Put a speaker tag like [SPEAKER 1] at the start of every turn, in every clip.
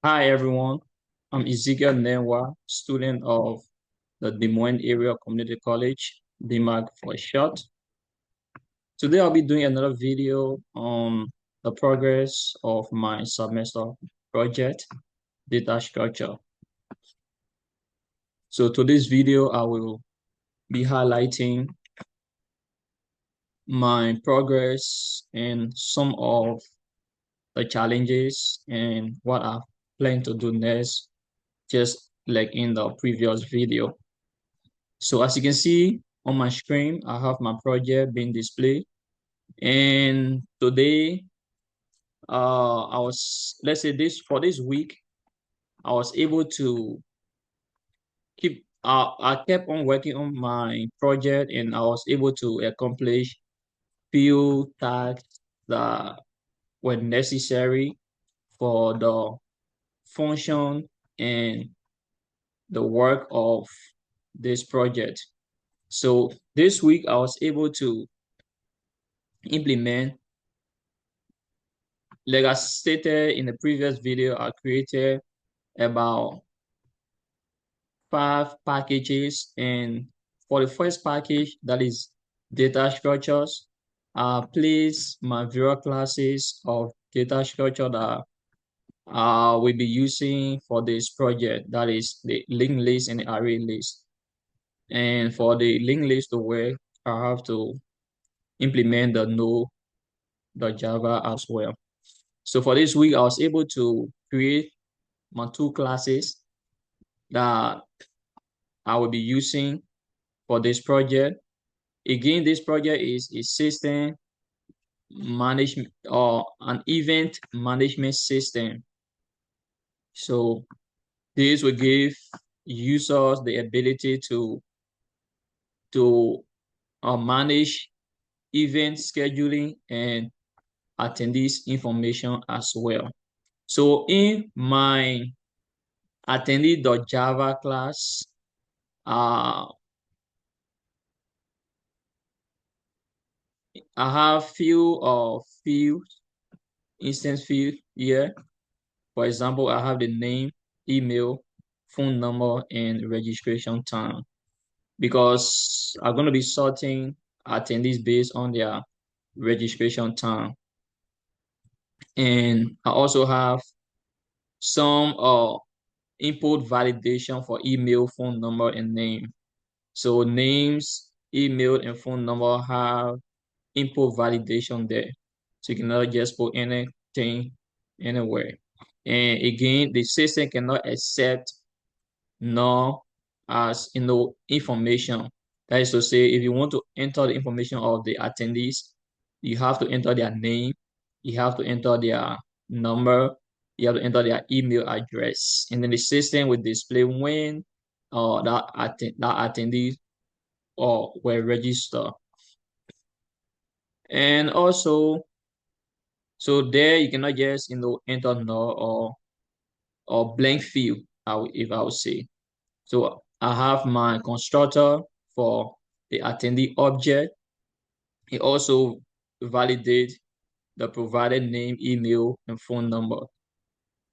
[SPEAKER 1] Hi everyone, I'm Ezekiel Nenwa, student of the Des Moines Area Community College, DMAC for short. Today I'll be doing another video on the progress of my semester project, data structure. So to this video, I will be highlighting my progress and some of the challenges and what I plan to do next, just like in the previous video. So as you can see on my screen, I have my project being displayed. And today, let's say for this week, I was able to I kept on working on my project and I was able to accomplish few tasks that were necessary for the function and the work of this project. So this week, I was able to implement, like I stated in the previous video, I created about 5 packages. And for the first package, that is data structures, I place my various classes of data structure that we'll be using for this project. That is the linked list and the array list. And for the linked list to work, I have to implement the Node.java as well. So for this week, I was able to create my 2 classes that I will be using for this project. Again, this project is a system management or an event management system. So this will give users the ability to manage event scheduling and attendees information as well. So in my attendee.java class, uh, I have few instance field here. For example, I have the name, email, phone number, and registration time because I'm going to be sorting attendees based on their registration time. And I also have some input validation for email, phone number, and name. So names, email, and phone number have input validation there. So you cannot just put anything anywhere. And again, the system cannot accept null as information. That is to say, if you want to enter the information of the attendees, you have to enter their name, you have to enter their number, you have to enter their email address, and then the system will display when that attendees or were registered. And also, so there you cannot just enter null or blank field, if I would say. So I have my constructor for the attendee object. It also validates the provided name, email, and phone number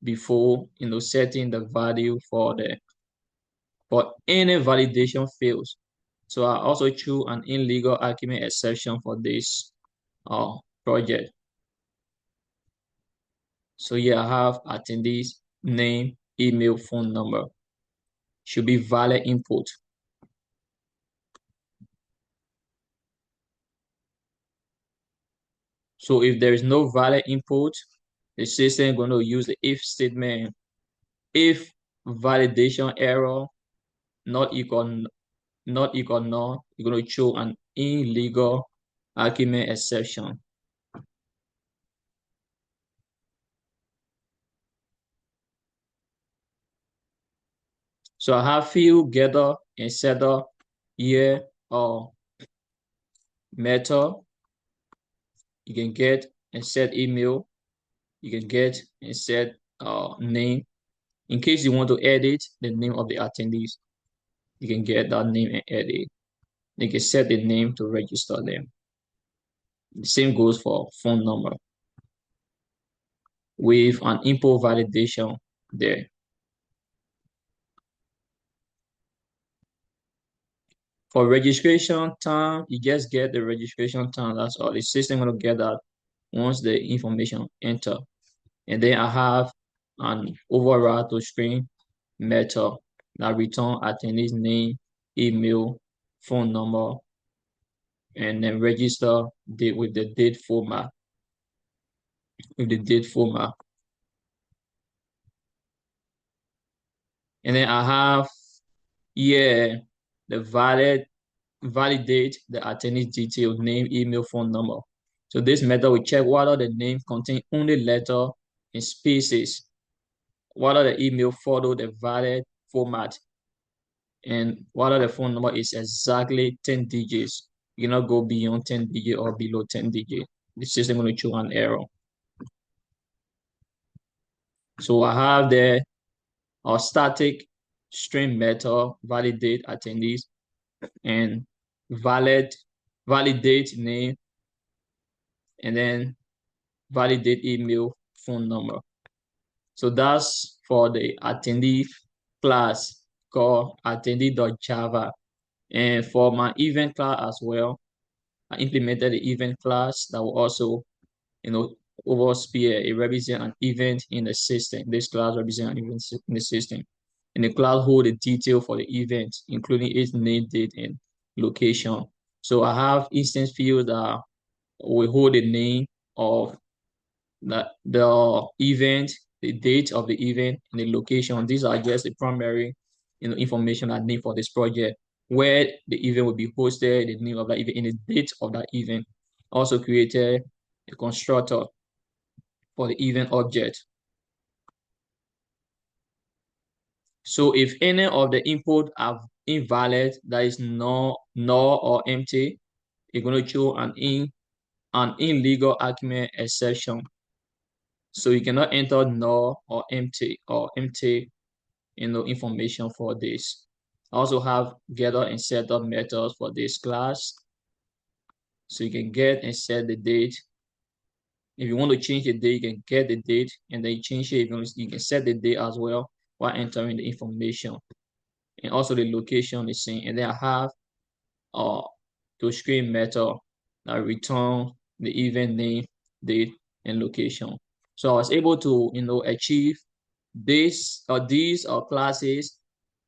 [SPEAKER 1] before setting the value for any validation fails. So I also choose an illegal argument exception for this project. So here I have attendees name, email, phone number. Should be valid input. So if there is no valid input, the system is going to use the if statement. If validation error not equal null, you're going to show an illegal argument exception. So I have few getter and setter here or method. You can get and set email. You can get and set name. In case you want to edit the name of the attendees, you can get that name and edit. You can set the name to register them. The same goes for phone number with an input validation. there. For registration time, you just get the registration time. That's all. The system gonna get that once the information enter. And then I have an override to screen method that return attendee's name, email, phone number, and then register date with the date format. With the date format. And then I have here the validate the attendee's details, name, email, phone number. So this method will check whether the name contain only letter and spaces, whether the email follow the valid format, and whether the phone number is exactly 10 digits. You cannot go beyond 10 digits or below 10 digits. The system will show an error. So I have there our static string method, validate attendees, and validate name, and then validate email, phone number. So that's for the attendee class called attendee.java. And for my event class as well, I implemented the event class that will also, over spear, it represents an event in the system. This class represents an event in the system. And the class hold the detail for the event, including its name, date, and location. So I have instance fields that will hold the name of the event, the date of the event, and the location. These are just the primary, information I need for this project. Where the event will be hosted, the name of that event, and the date of that event. Also created a constructor for the event object. So if any of the input are invalid, that is null or empty, you're going to show an illegal argument exception. So you cannot enter null or empty information for this. I also have getter and setup methods for this class. So you can get and set the date. If you want to change the date, you can get the date and then you change it. You can set the date as well while entering the information. And also the location is same. And then I have to screen method that return the event name, date, and location. So I was able to, achieve these classes,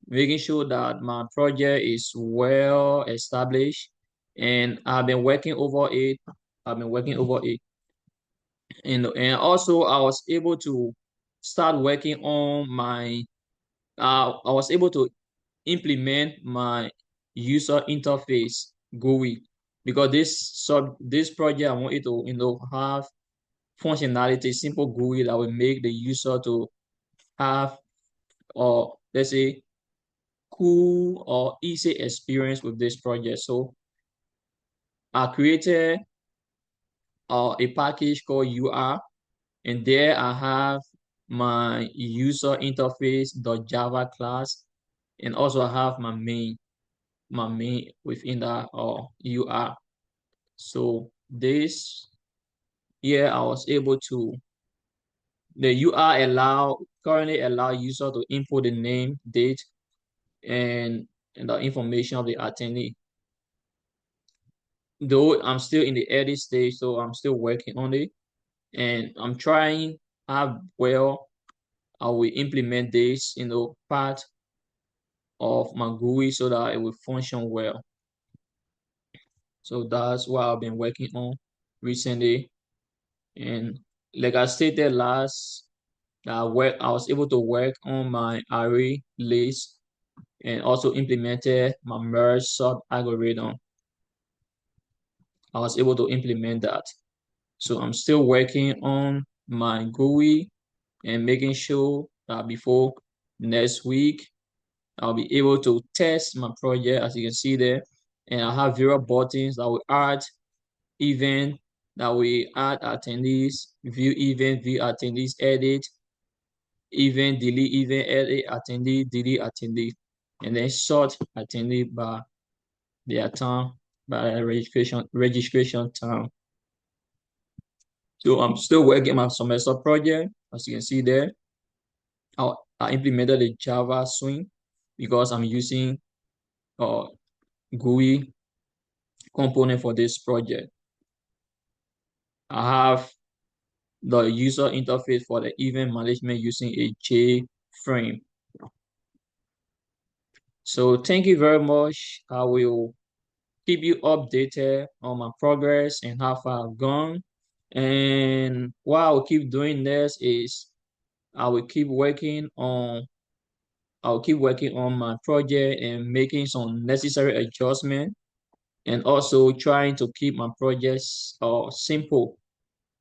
[SPEAKER 1] making sure that my project is well established, and I've been working over it. And also I was able to start working on my. I was able to implement my user interface GUI, because this project I want it to have functionality, simple GUI that will make the user to have, or let's say, cool or easy experience with this project. So I created a package called UR, and there I have my user interface.java class, and also I have my main within that UR. So this here I was able to, the UR currently allow user to input the name, date, and the information of the attendee. Though I'm still in the early stage, so I'm still working on it, and I'm trying how well I will implement this, part of my GUI so that it will function well. So that's what I've been working on recently. And like I stated last, I was able to work on my array list and also implemented my merge sort algorithm. I was able to implement that. So I'm still working on my GUI and making sure that before next week, I'll be able to test my project, as you can see there. And I have various buttons that will add event, that will add attendees, view event, view attendees, edit, event, delete event, edit attendee, delete attendee, and then sort attendee by their time, by registration time. So I'm still working my semester project, as you can see there. I implemented a Java swing because I'm using uh, GUI component for this project. I have the user interface for the event management using a JFrame. So thank you very much. I will keep you updated on my progress and how far I've gone. And what I will keep doing next is I will keep working on I'll keep working on my project and making some necessary adjustment and also trying to keep my projects simple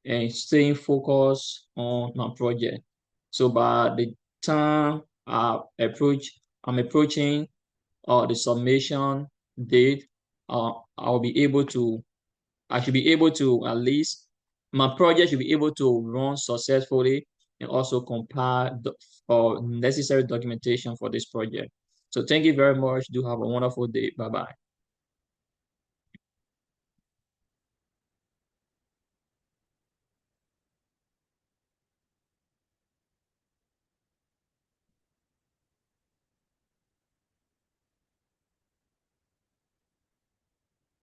[SPEAKER 1] and staying focused on my project. So by the time I'm approaching the submission date, I'll be able to, I should be able to at least, my project should be able to run successfully and also compile the necessary documentation for this project. So thank you very much. Do have a wonderful day. Bye bye.